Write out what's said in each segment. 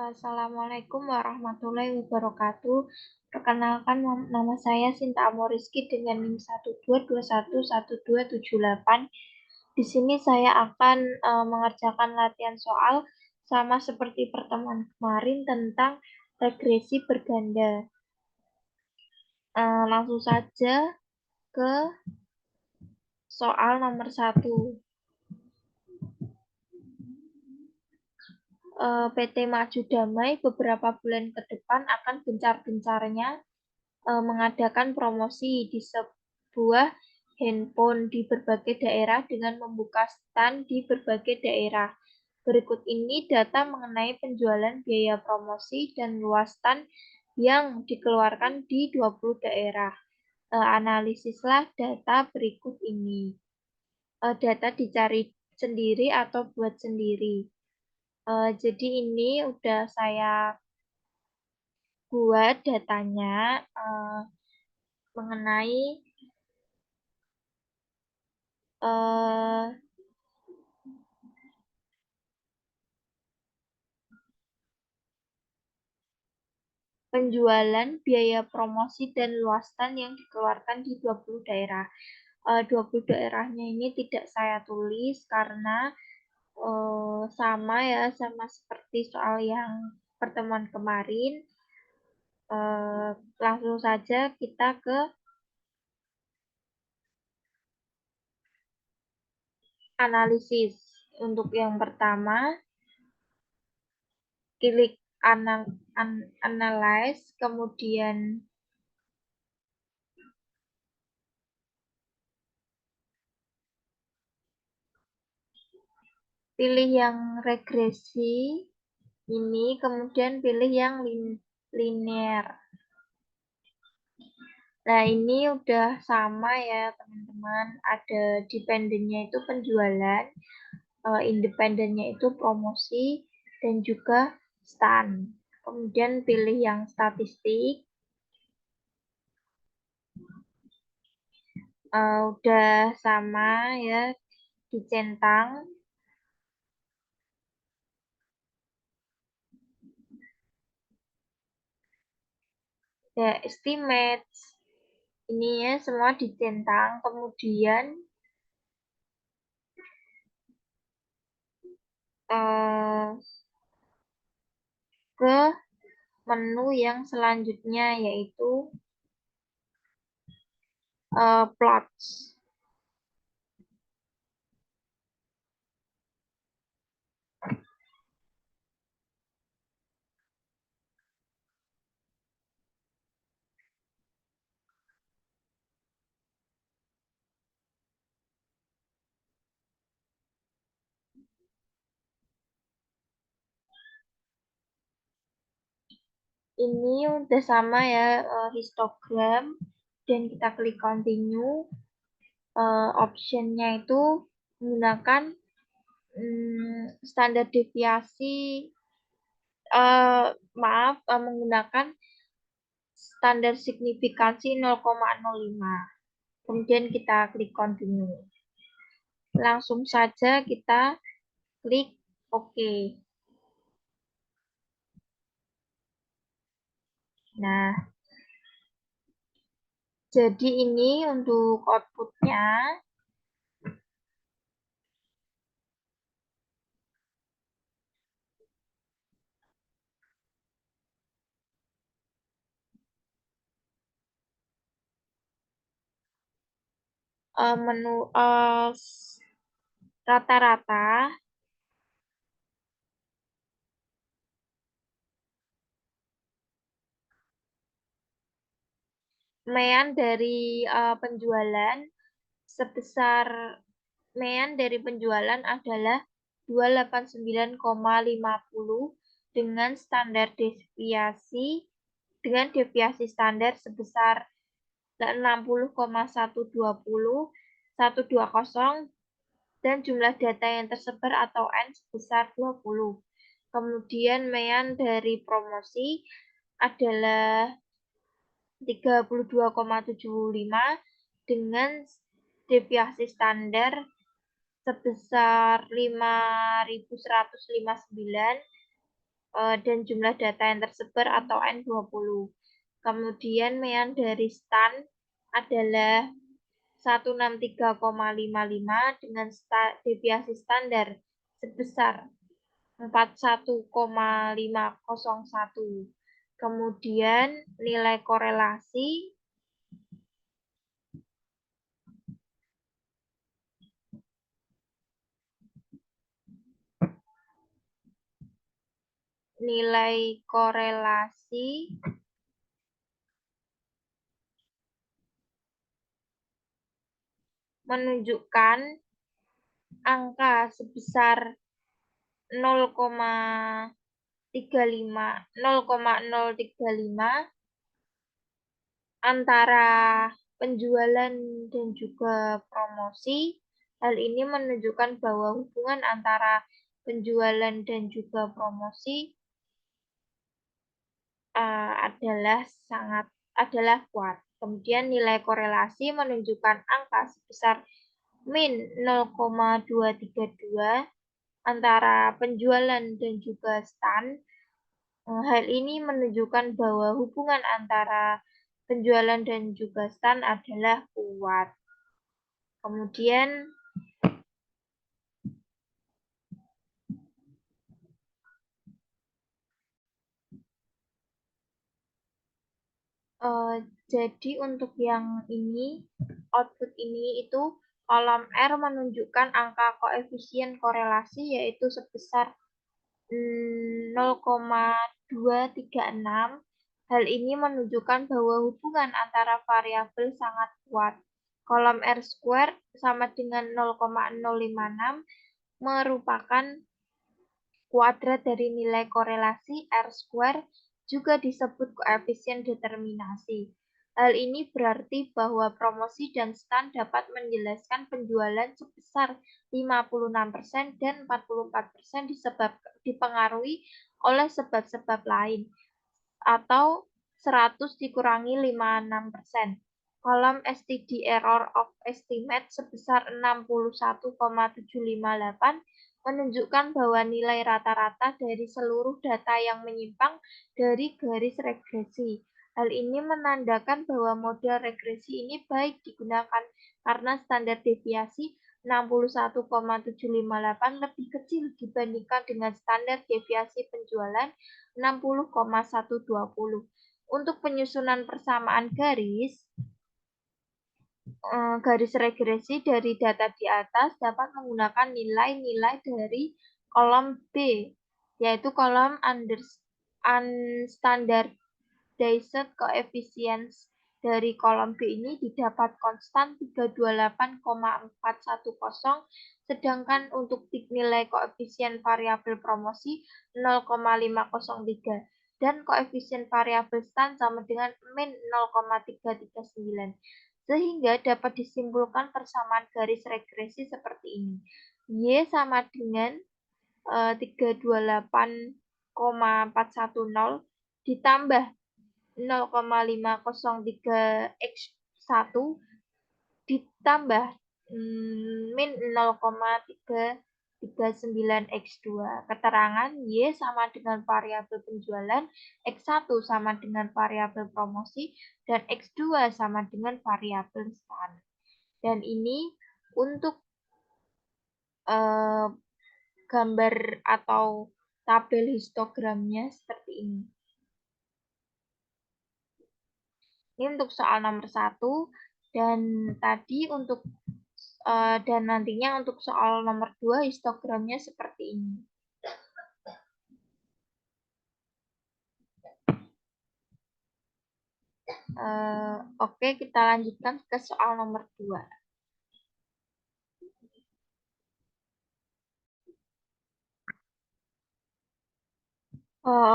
Assalamualaikum warahmatullahi wabarakatuh. Perkenalkan, nama saya Sinta Amoriski dengan NIM 122112178. Di sini saya akan mengerjakan latihan soal sama seperti pertemuan kemarin tentang regresi berganda. Langsung saja ke soal nomor 1. PT Maju Damai beberapa bulan ke depan akan gencar-gencarnya mengadakan promosi di sebuah handphone di berbagai daerah dengan membuka stand di berbagai daerah. Berikut ini data mengenai penjualan biaya promosi dan luas stand yang dikeluarkan di 20 daerah. Analisislah data berikut ini. Data dicari sendiri atau buat sendiri. Jadi ini udah saya buat datanya mengenai penjualan, biaya promosi, dan luas stand yang dikeluarkan di 20 daerah. 20 daerahnya ini tidak saya tulis karena sama ya, sama seperti soal yang pertemuan kemarin. Langsung saja kita ke analisis. Untuk yang pertama, klik analyze, kemudian pilih yang regresi ini, kemudian pilih yang linear. Nah, ini udah sama ya, teman-teman. Ada dependennya itu penjualan, independennya itu promosi, dan juga stand. Kemudian pilih yang statistik. Udah sama ya, dicentang. Ya, estimates. Ini ya, semua dicentang. Kemudian ke menu yang selanjutnya, yaitu plots. Ini udah sama ya, histogram, dan kita klik continue. Optionnya itu menggunakan standar deviasi, menggunakan standar signifikansi 0,05. Kemudian kita klik continue. Langsung saja kita klik OK. Nah, jadi ini untuk outputnya. Menu rata-rata mean dari penjualan sebesar mean dari penjualan adalah 289,50 dengan standar deviasi standar sebesar 60,120 dan jumlah data yang tersebar atau N sebesar 20. Kemudian mean dari promosi adalah 32,75 dengan deviasi standar sebesar 5.159 dan jumlah data yang tersebar atau N20. Kemudian mean dari stan adalah 163,55 dengan deviasi standar sebesar 41,501. Kemudian nilai korelasi menunjukkan angka sebesar 0,035 antara penjualan dan juga promosi. Hal ini menunjukkan bahwa hubungan antara penjualan dan juga promosi adalah kuat. Kemudian nilai korelasi menunjukkan angka sebesar min 0,232 antara penjualan dan juga stan. Hal ini menunjukkan bahwa hubungan antara penjualan dan juga stan adalah kuat. Kemudian jadi untuk yang ini, output ini itu kolom R menunjukkan angka koefisien korelasi yaitu sebesar 0,236. Hal ini menunjukkan bahwa hubungan antara variabel sangat kuat. Kolom R square sama dengan 0,056 merupakan kuadrat dari nilai korelasi R square, juga disebut koefisien determinasi. Hal ini berarti bahwa promosi dan stan dapat menjelaskan penjualan sebesar 56% dan 44% dipengaruhi oleh sebab-sebab lain, atau 100 dikurangi 56%. Kolom STD error of estimate sebesar 61,758 menunjukkan bahwa nilai rata-rata dari seluruh data yang menyimpang dari garis regresi. Hal ini menandakan bahwa model regresi ini baik digunakan karena standar deviasi 61,758 lebih kecil dibandingkan dengan standar deviasi penjualan 60,120. Untuk penyusunan persamaan garis regresi dari data di atas dapat menggunakan nilai-nilai dari kolom B, yaitu kolom unstandardized coefficients. Dari kolom B ini didapat konstan 328,410, sedangkan untuk nilai koefisien variabel promosi 0,503 dan koefisien variabel stan sama dengan min 0,339. Sehingga dapat disimpulkan persamaan garis regresi seperti ini. Y sama dengan 328,410 ditambah 0,503x1 ditambah min 0,339x2. Keterangan Y sama dengan variabel penjualan, X1 sama dengan variabel promosi, dan X2 sama dengan variabel stan. Dan ini untuk gambar atau tabel histogramnya seperti ini. Ini untuk soal nomor 1, dan tadi untuk dan nantinya untuk soal nomor 2 histogramnya seperti ini. Oke, kita lanjutkan ke soal nomor 2.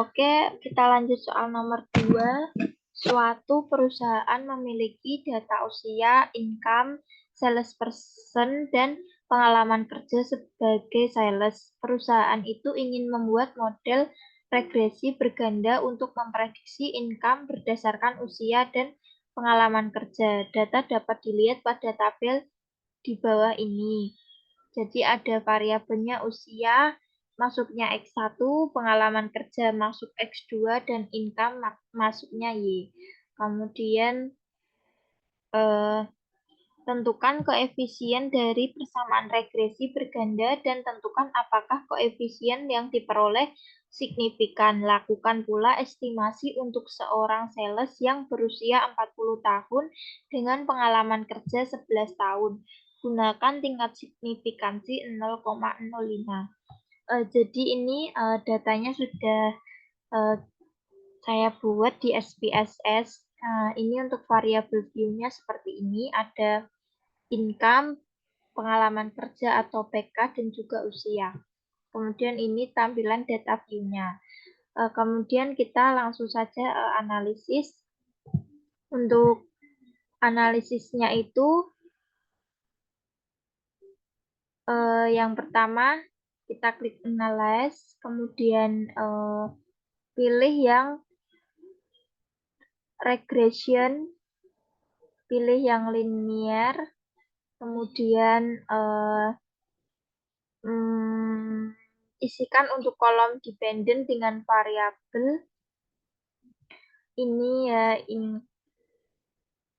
Oke, kita lanjut soal nomor 2. Suatu perusahaan memiliki data usia, income, salesperson, dan pengalaman kerja sebagai sales. Perusahaan itu ingin membuat model regresi berganda untuk memprediksi income berdasarkan usia dan pengalaman kerja. Data dapat dilihat pada tabel di bawah ini. Jadi ada variabelnya usia, masuknya X1, pengalaman kerja masuk X2, dan income masuknya Y. Kemudian tentukan koefisien dari persamaan regresi berganda dan tentukan apakah koefisien yang diperoleh signifikan. Lakukan pula estimasi untuk seorang sales yang berusia 40 tahun dengan pengalaman kerja 11 tahun. Gunakan tingkat signifikansi 0,05. Jadi ini datanya sudah saya buat di SPSS. Ini untuk variabel view-nya seperti ini. Ada income, pengalaman kerja atau PK, dan juga usia. Kemudian ini tampilan data view-nya. Kemudian kita langsung saja analisis. Untuk analisisnya itu yang pertama kita klik analyze, kemudian pilih yang regression, pilih yang linear, kemudian isikan untuk kolom dependent dengan variabel ini ya, ini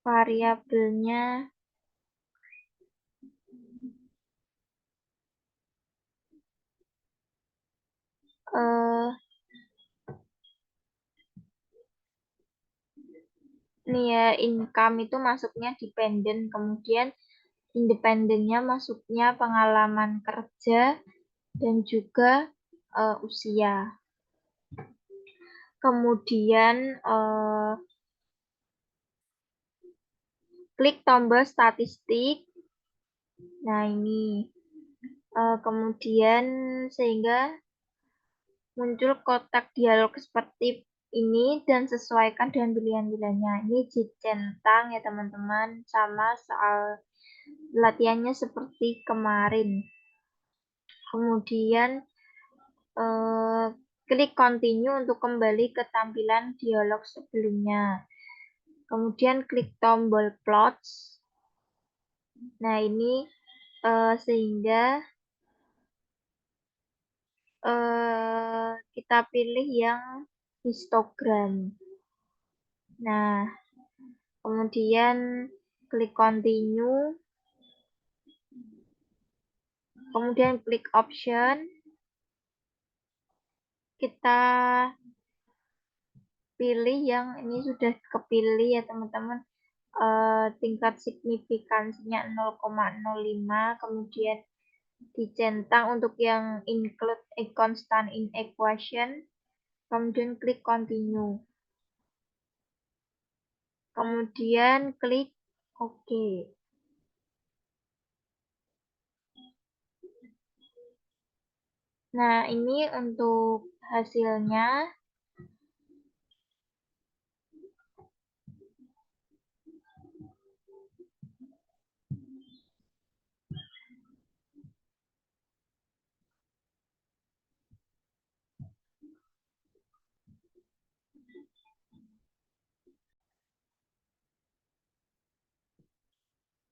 variabelnya ini ya, income itu masuknya dependent, kemudian independennya masuknya pengalaman kerja dan juga usia. Kemudian klik tombol statistik. Nah ini kemudian sehingga muncul kotak dialog seperti ini dan sesuaikan dengan pilihan-pilihannya. Ini centang ya teman-teman, sama soal latihannya seperti kemarin. Kemudian klik continue untuk kembali ke tampilan dialog sebelumnya. Kemudian klik tombol plots. Nah ini sehingga kita pilih yang histogram. Nah, kemudian klik continue, kemudian klik option, kita pilih yang ini sudah kepilih ya teman-teman, tingkat signifikansinya 0,05, kemudian dicentang untuk yang include a constant in equation, kemudian klik continue, kemudian klik OK. Nah, ini untuk hasilnya.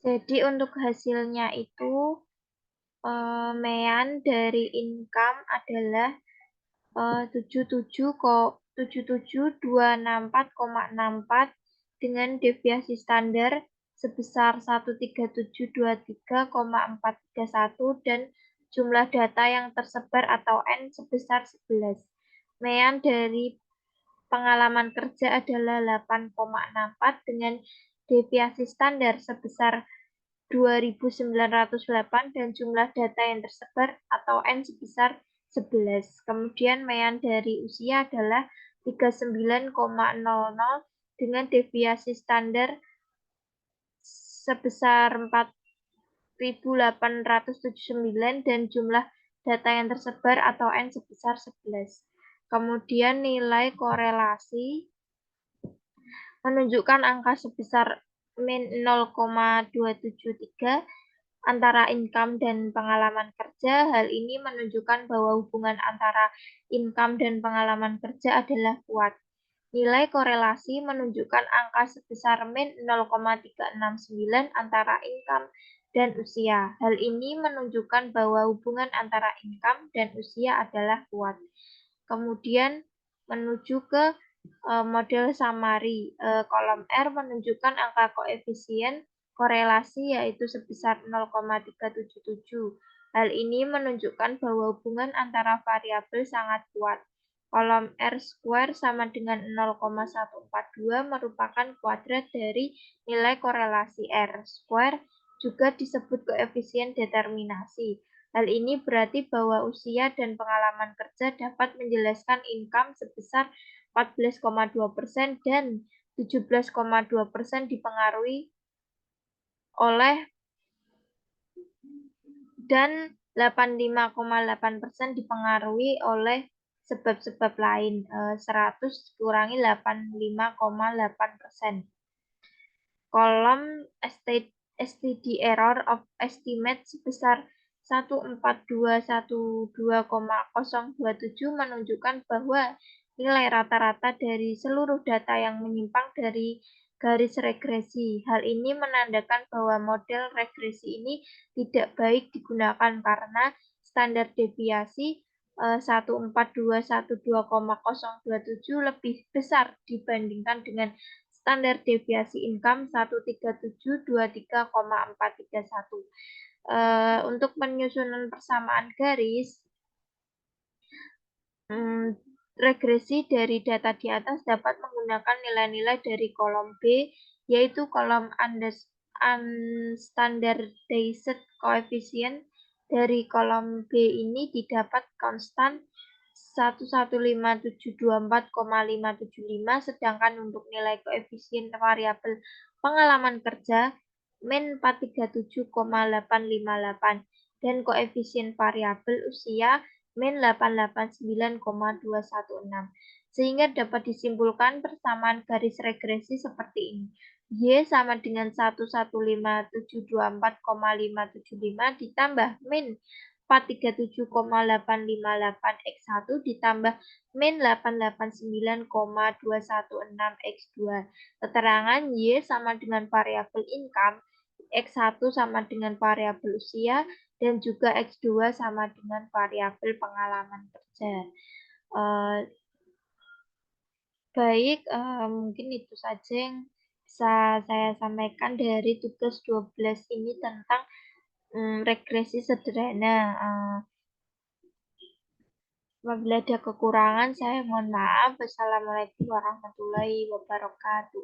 Jadi untuk hasilnya itu mean dari income adalah 77.264,64 dengan deviasi standar sebesar 13723,431 dan jumlah data yang tersebar atau N sebesar 11. Mean dari pengalaman kerja adalah 8,64 dengan deviasi standar sebesar 2.908 dan jumlah data yang tersebar atau N sebesar 11. Kemudian mean dari usia adalah 39,00 dengan deviasi standar sebesar 4.879 dan jumlah data yang tersebar atau N sebesar 11. Kemudian nilai korelasi menunjukkan angka sebesar min 0,273 antara income dan pengalaman kerja. Hal ini menunjukkan bahwa hubungan antara income dan pengalaman kerja adalah kuat. Nilai korelasi menunjukkan angka sebesar min 0,369 antara income dan usia. Hal ini menunjukkan bahwa hubungan antara income dan usia adalah kuat. Kemudian menuju ke model summary. Kolom R menunjukkan angka koefisien korelasi yaitu sebesar 0,377. Hal ini menunjukkan bahwa hubungan antara variabel sangat kuat. Kolom R square sama dengan 0,142 merupakan kuadrat dari nilai korelasi R square, juga disebut koefisien determinasi. Hal ini berarti bahwa usia dan pengalaman kerja dapat menjelaskan income sebesar 14,2% dan 17,2% dipengaruhi oleh dan 85,8% dipengaruhi oleh sebab-sebab lain. 100 kurangi 85,8%. Kolom STD error of estimate sebesar 14212,027 menunjukkan bahwa nilai rata-rata dari seluruh data yang menyimpang dari garis regresi. Hal ini menandakan bahwa model regresi ini tidak baik digunakan karena standar deviasi 14212,027 lebih besar dibandingkan dengan standar deviasi income 13723,431. Untuk penyusunan persamaan garis, regresi dari data di atas dapat menggunakan nilai-nilai dari kolom B, yaitu kolom unstandardized coefficient. Dari kolom B ini didapat konstan 115.724,575, sedangkan untuk nilai koefisien variabel pengalaman kerja min 437,858 dan koefisien variabel usia min 889,216. Sehingga dapat disimpulkan persamaan garis regresi seperti ini. Y sama dengan 115.724,575 ditambah min 437,858 X1 ditambah min 889,216 X2. Keterangan Y sama dengan variabel income, X1 sama dengan variabel usia, dan juga X2 sama dengan variabel pengalaman kerja. Baik, mungkin itu saja yang bisa saya sampaikan dari tugas 12 ini tentang regresi sederhana. Apabila ada kekurangan, saya mohon maaf. Wassalamualaikum warahmatullahi wabarakatuh.